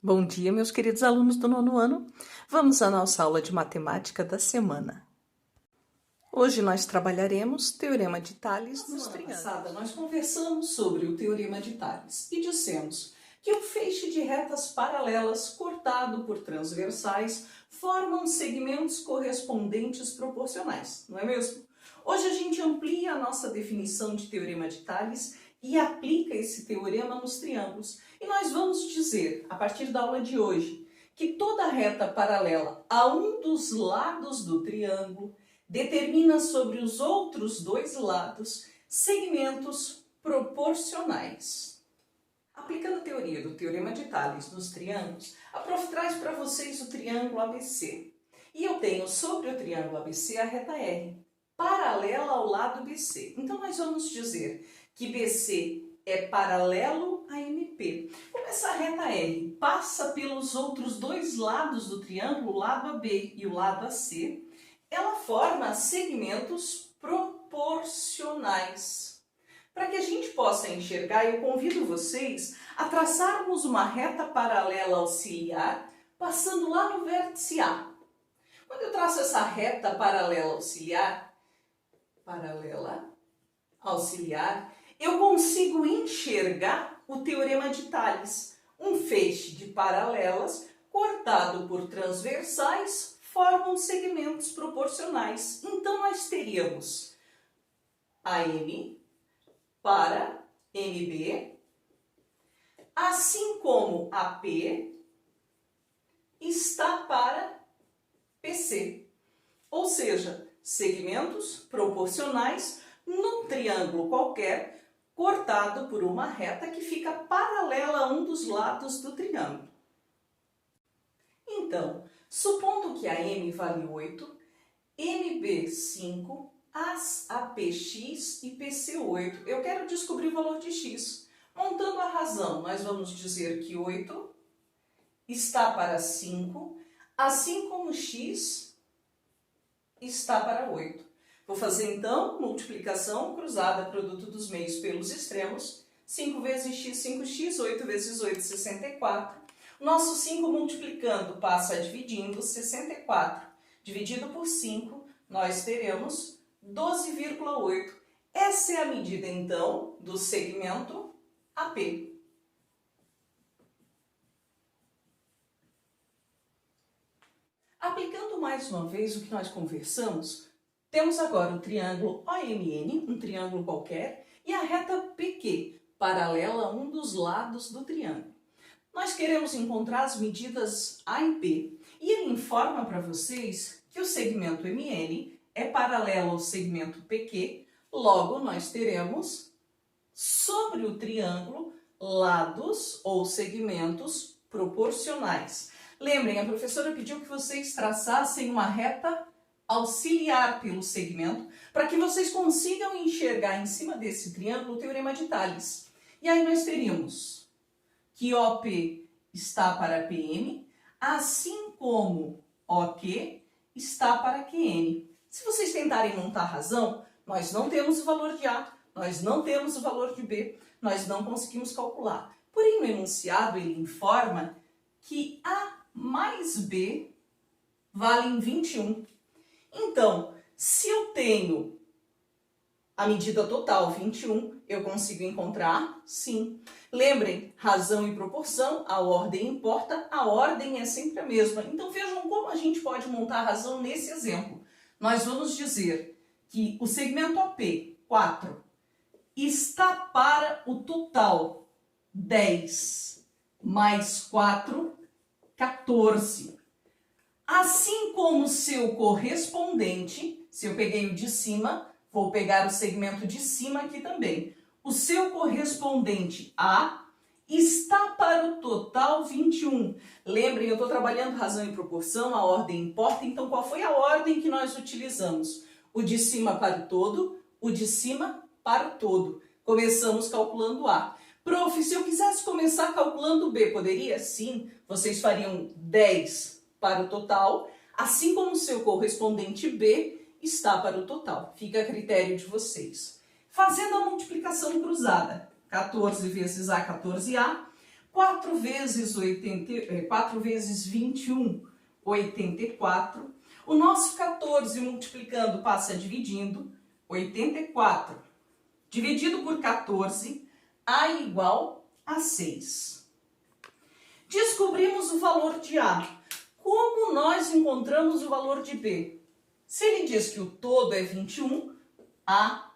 Bom dia, meus queridos alunos do nono ano. Vamos à nossa aula de matemática da semana. Hoje nós trabalharemos Teorema de Tales nos triângulos. Na semana passada, nós conversamos sobre o Teorema de Tales e dissemos que um feixe de retas paralelas cortado por transversais formam segmentos correspondentes proporcionais, não é mesmo? Hoje a gente amplia a nossa definição de Teorema de Tales e aplica esse teorema nos triângulos. E nós vamos dizer, a partir da aula de hoje, que toda reta paralela a um dos lados do triângulo determina sobre os outros dois lados segmentos proporcionais. Aplicando a teoria do Teorema de Tales nos triângulos, a prof traz para vocês o triângulo ABC. E eu tenho sobre o triângulo ABC a reta R, paralela ao lado BC. Então nós vamos dizer que BC é paralelo a MP. Como essa reta R passa pelos outros dois lados do triângulo, o lado AB e o lado AC, ela forma segmentos proporcionais. Para que a gente possa enxergar, eu convido vocês a traçarmos uma reta paralela auxiliar, passando lá no vértice A. Quando eu traço essa reta paralela auxiliar, eu consigo enxergar o Teorema de Tales. Um feixe de paralelas cortado por transversais formam segmentos proporcionais. Então, nós teríamos AM para MB, assim como AP está para PC. Ou seja, segmentos proporcionais num triângulo qualquer, cortado por uma reta que fica paralela a um dos lados do triângulo. Então, supondo que a M vale 8, MB 5, APX e PC 8, eu quero descobrir o valor de x. Montando a razão, nós vamos dizer que 8 está para 5, assim como x está para 8. Vou fazer então multiplicação cruzada, produto dos meios pelos extremos. 5 vezes x, 5x, 8 vezes 8, 64. Nosso 5 multiplicando passa dividindo, 64 dividido por 5, nós teremos 12,8. Essa é a medida então do segmento AP. Aplicando mais uma vez o que nós conversamos, temos agora o triângulo OMN, um triângulo qualquer, e a reta PQ, paralela a um dos lados do triângulo. Nós queremos encontrar as medidas A e B, e ele informa para vocês que o segmento MN é paralelo ao segmento PQ, logo nós teremos sobre o triângulo lados ou segmentos proporcionais. Lembrem, a professora pediu que vocês traçassem uma reta auxiliar pelo segmento, para que vocês consigam enxergar em cima desse triângulo o Teorema de Tales. E aí nós teríamos que OP está para PM, assim como OQ está para QN. Se vocês tentarem montar razão, nós não temos o valor de A, nós não temos o valor de B, nós não conseguimos calcular. Porém, no enunciado ele informa que A mais B valem 21. Então, se eu tenho a medida total, 21, eu consigo encontrar? Sim. Lembrem, razão e proporção, a ordem importa, a ordem é sempre a mesma. Então, vejam como a gente pode montar a razão nesse exemplo. Nós vamos dizer que o segmento AP, 4, está para o total 10 mais 4, 14. Assim como o seu correspondente, se eu peguei o de cima, vou pegar o segmento de cima aqui também. O seu correspondente A está para o total 21. Lembrem, eu estou trabalhando razão e proporção, a ordem importa, então qual foi a ordem que nós utilizamos? O de cima para o todo, o de cima para o todo. Começamos calculando A. Prof, se eu quisesse começar calculando B, poderia? Sim, vocês fariam 10 para o total, assim como o seu correspondente B está para o total. Fica a critério de vocês. Fazendo a multiplicação cruzada, 14 vezes A, 14A, 4 vezes 21, 84. O nosso 14 multiplicando passa dividindo. 84 dividido por 14, A igual a 6. Descobrimos o valor de A. Como nós encontramos o valor de B? Se ele diz que o todo é 21, A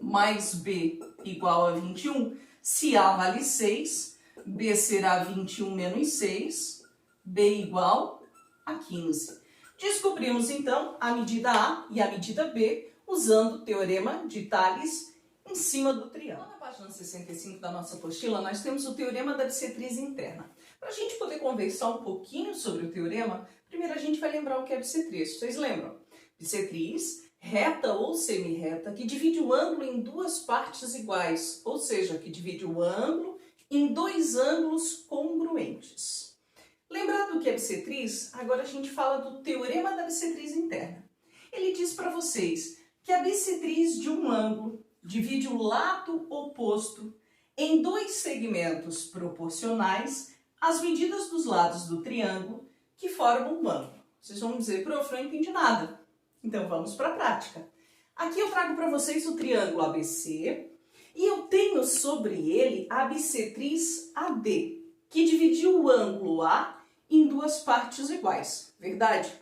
mais B igual a 21. Se A vale 6, B será 21 menos 6, B igual a 15. Descobrimos então a medida A e a medida B usando o teorema de Tales em cima do triângulo. Na página 65 da nossa apostila, nós temos o teorema da bissetriz interna. Para a gente poder conversar um pouquinho sobre o teorema, primeiro a gente vai lembrar o que é bissetriz. Vocês lembram? Bissetriz, reta ou semirreta, que divide o ângulo em duas partes iguais, ou seja, que divide o ângulo em dois ângulos congruentes. Lembrando o que é bissetriz, agora a gente fala do teorema da bissetriz interna. Ele diz para vocês que a bissetriz de um ângulo divide o lado oposto em dois segmentos proporcionais às medidas dos lados do triângulo que formam um ângulo. Vocês vão dizer, prof, não entendi nada. Então vamos para a prática. Aqui eu trago para vocês o triângulo ABC e eu tenho sobre ele a bissetriz AD, que dividiu o ângulo A em duas partes iguais, verdade?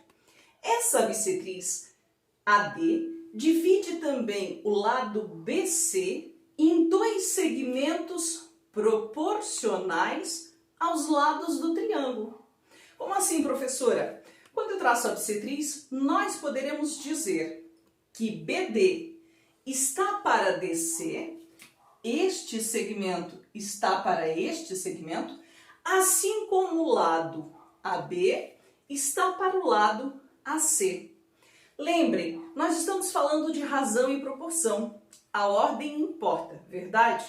Essa bissetriz AD divide também o lado BC em dois segmentos proporcionais aos lados do triângulo. Como assim, professora? Quando eu traço a bissetriz, nós poderemos dizer que BD está para DC, este segmento está para este segmento, assim como o lado AB está para o lado AC. Lembrem, nós estamos falando de razão e proporção. A ordem importa, verdade?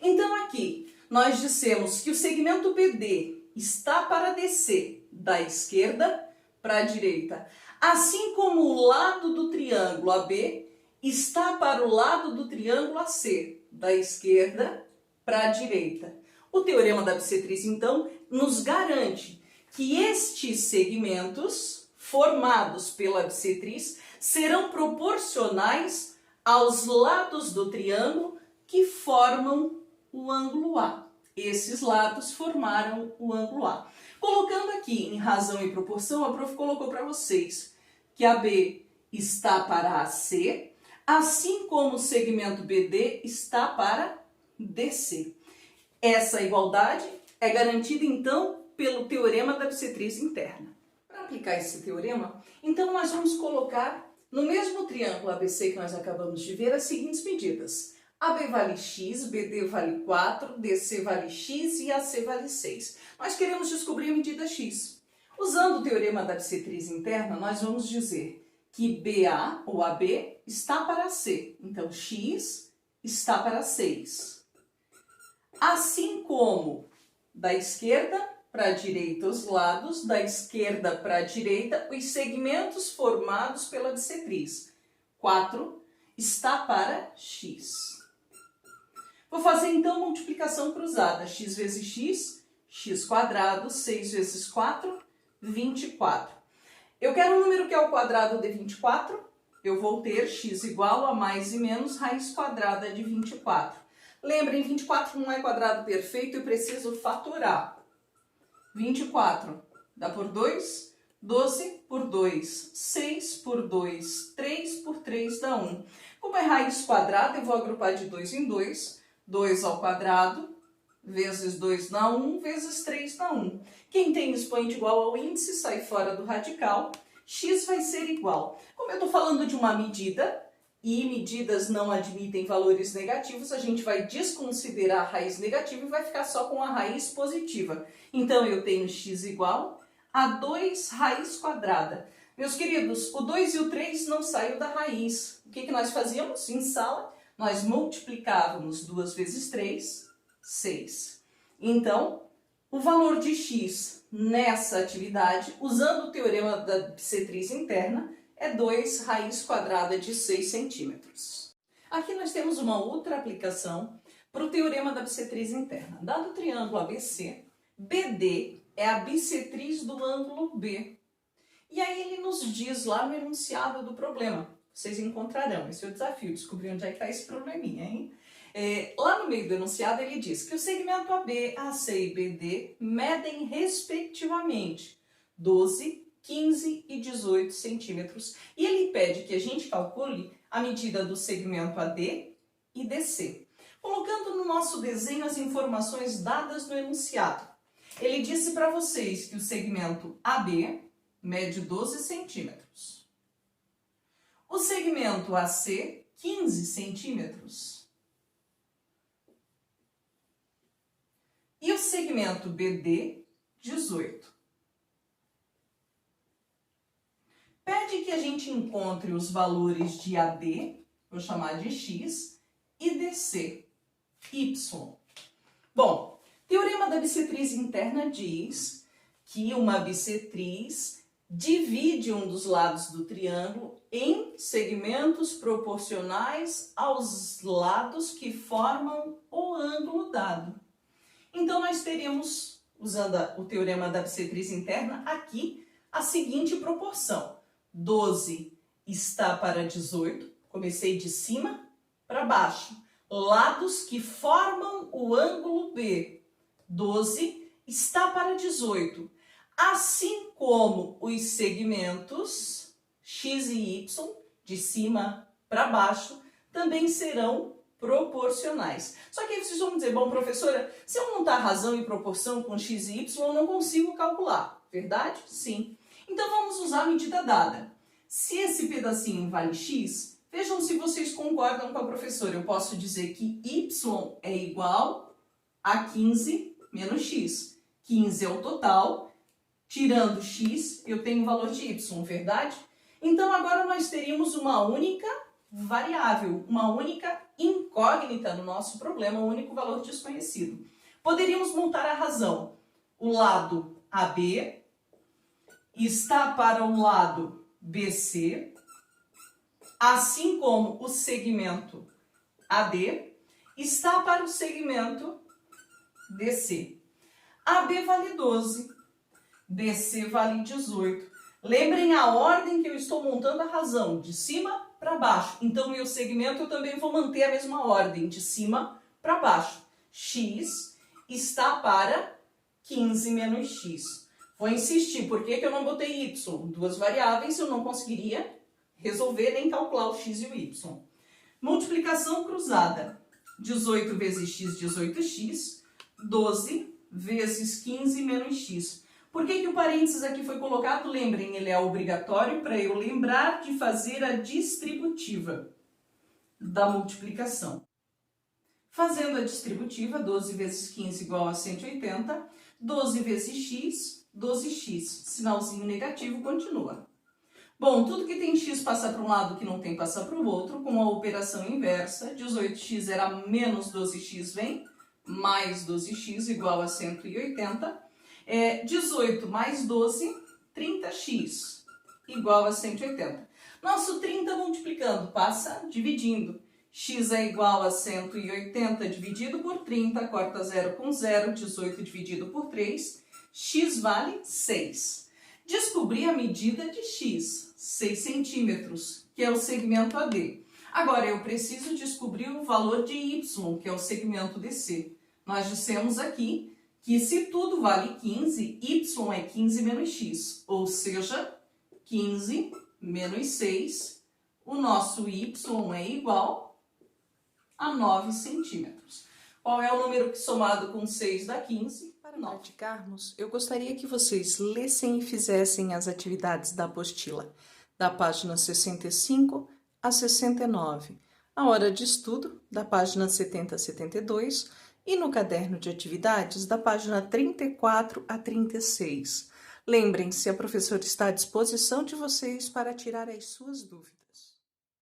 Então aqui, nós dissemos que o segmento BD está para DC da esquerda para a direita, assim como o lado do triângulo AB está para o lado do triângulo AC, da esquerda para a direita. O teorema da bissetriz, então, nos garante que estes segmentos formados pela bissetriz serão proporcionais aos lados do triângulo que formam o ângulo A. Esses lados formaram o ângulo A. Colocando aqui em razão e proporção, a prof colocou para vocês que a B está para AC, assim como o segmento BD está para DC. Essa igualdade é garantida, então, pelo teorema da bissetriz interna. Para aplicar esse teorema, então nós vamos colocar no mesmo triângulo ABC que nós acabamos de ver as seguintes medidas. AB vale x, BD vale 4, DC vale x e AC vale 6. Nós queremos descobrir a medida x. Usando o teorema da bissetriz interna, nós vamos dizer que BA, ou AB, está para C. Então, x está para 6. Assim como da esquerda para a direita os lados, da esquerda para a direita os segmentos formados pela bissetriz. 4 está para x. Vou fazer então multiplicação cruzada. X vezes x, x quadrado, 6 vezes 4, 24. Eu quero um número que é o quadrado de 24, eu vou ter x igual a mais e menos raiz quadrada de 24. Lembrem, 24 não é quadrado perfeito, eu preciso fatorar. 24 dá por 2, 12 por 2, 6 por 2, 3 por 3 dá 1. Como é raiz quadrada, eu vou agrupar de 2 em 2. 2 ao quadrado, vezes 2 dá 1, vezes 3 dá 1. Quem tem expoente igual ao índice sai fora do radical. X vai ser igual. Como eu estou falando de uma medida, e medidas não admitem valores negativos, a gente vai desconsiderar a raiz negativa e vai ficar só com a raiz positiva. Então, eu tenho x igual a 2 raiz quadrada. Meus queridos, o 2 e o 3 não saíram da raiz. O que nós fazíamos? Em sala, nós multiplicávamos 2 vezes 3, 6. Então, o valor de x nessa atividade, usando o teorema da bissetriz interna, é 2 raiz quadrada de 6 centímetros. Aqui nós temos uma outra aplicação para o teorema da bissetriz interna. Dado o triângulo ABC, BD é a bissetriz do ângulo B. E aí ele nos diz lá no enunciado do problema. Vocês encontrarão, esse é o desafio, descobrir onde é que está esse probleminha, hein? Lá no meio do enunciado ele diz que o segmento AB, AC e BD medem respectivamente 12, 15 e 18 centímetros. E ele pede que a gente calcule a medida do segmento AD e DC. Colocando no nosso desenho as informações dadas no enunciado. Ele disse para vocês que o segmento AB mede 12 centímetros. O segmento AC, 15 centímetros. E o segmento BD, 18. Pede que a gente encontre os valores de AD, vou chamar de X, e DC, Y. Bom, teorema da bissetriz interna diz que uma bissetriz divide um dos lados do triângulo em segmentos proporcionais aos lados que formam o ângulo dado. Então, nós teríamos, usando o teorema da bissetriz interna, aqui a seguinte proporção. 12 está para 18, comecei de cima para baixo. Lados que formam o ângulo B. 12 está para 18. Assim como os segmentos X e Y, de cima para baixo, também serão proporcionais. Só que aí vocês vão dizer, bom, professora, se eu montar razão e proporção com X e Y, eu não consigo calcular. Verdade? Sim. Então vamos usar a medida dada. Se esse pedacinho vale X, vejam se vocês concordam com a professora. Eu posso dizer que Y é igual a 15 menos X. 15 é o total. Tirando X, eu tenho o valor de Y, verdade? Então, agora nós teríamos uma única variável, uma única incógnita no nosso problema, um único valor desconhecido. Poderíamos montar a razão. O lado AB está para o lado BC, assim como o segmento AD está para o segmento DC. AB vale 12. BC vale 18. Lembrem a ordem que eu estou montando a razão, de cima para baixo. Então, meu segmento eu também vou manter a mesma ordem, de cima para baixo. X está para 15 menos X. Vou insistir, por que eu não botei Y? Duas variáveis, eu não conseguiria resolver nem calcular o X e o Y. Multiplicação cruzada. 18 vezes X, 18X. 12 vezes 15 menos X. Por que o parênteses aqui foi colocado? Lembrem, ele é obrigatório para eu lembrar de fazer a distributiva da multiplicação. Fazendo a distributiva, 12 vezes 15 igual a 180. 12 vezes x, 12x. Sinalzinho negativo continua. Bom, tudo que tem x passa para um lado, que não tem passa para o outro, com a operação inversa. 18x era menos 12x, vem mais 12x igual a 180. 18 mais 12, 30x, igual a 180. Nosso 30 multiplicando, passa dividindo. X é igual a 180 dividido por 30, corta 0 com 0, 18 dividido por 3, x vale 6. Descobri a medida de x, 6 centímetros, que é o segmento AD. Agora, eu preciso descobrir o valor de y, que é o segmento DC. Nós dissemos aqui que se tudo vale 15, y é 15 menos x, ou seja, 15 menos 6, o nosso y é igual a 9 centímetros. Qual é o número que somado com 6 dá 15? Para praticarmos, eu gostaria que vocês lessem e fizessem as atividades da apostila, da página 65 a 69, a hora de estudo, da página 70 a 72, e no caderno de atividades, da página 34 a 36. Lembrem-se, a professora está à disposição de vocês para tirar as suas dúvidas.